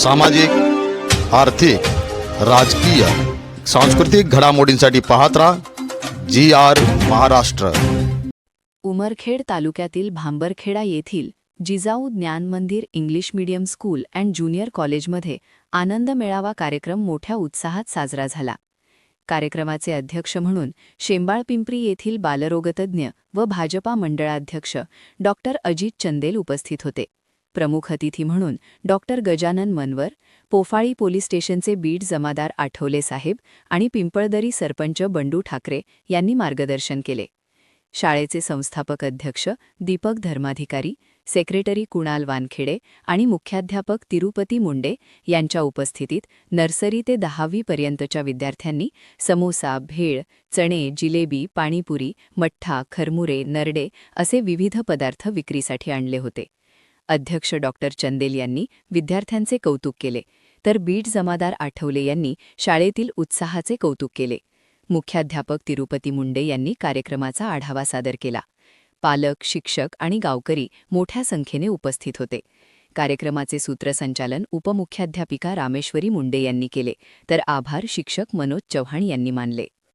सामाजिक, आर्थिक, राजकीय, सांस्कृतिक घडामोडींसाठी पाहत राहा GR महाराष्ट्र। उमरखेड तालुक्यातील भांबरखेडा येथील जिजाऊ ज्ञान मंदिर English medium school and junior कॉलेजमध्ये आनंद मेळावा कार्यक्रम मोठ्या उत्साहात साजरा झाला। कार्यक्रमाचे अध्यक्ष म्हणून शेंबाळपिंपरी येथील बालरोगतज्ञ व भाजपा मंडळाध्यक्ष डॉक्टर अजित चंदेल उपस्थित होते। प्रमुख अतिथी म्हणून डॉक्टर गजानन मनवर, पोफाळी पोलीस स्टेशनचे बीट जमादार आठवले साहेब आणि पिंपळदरी सरपंच बंडू ठाकरे यांनी मार्गदर्शन केले। शाळेचे संस्थापक अध्यक्ष दीपक धर्माधिकारी, सेक्रेटरी कुणाल वानखेडे आणि मुख्याध्यापक तिरुपती मुंडे यांच्या उपस्थितीत नर्सरी ते 10वी पर्यंतच्या विद्यार्थ्यांनी समोसा, भेळ, चणे, जिलेबी, पाणीपुरी, मठ्ठा, खरमुरे, नरडे असे विविध पदार्थ विक्रीसाठी आणले होते। अध्यक्ष डॉक्टर चंदेल यांनी विद्यार्थ्यांचे कौतुक केले, तर बीट जमादार आठवले यांनी शाळेतील उत्साहाचे कौतुक केले। मुख्याध्यापक तिरुपती मुंडे यांनी कार्यक्रमाचा आढावा सादर केला। पालक, शिक्षक आणि गावकरी मोठ्या संख्येने उपस्थित होते। कार्यक्रमाचे सूत्रसंचालन उपमुख्याध्यापिका रामेश्वरी मुंडे यांनी केले, तर आभार शिक्षक मनोज चव्हाण यांनी मानले।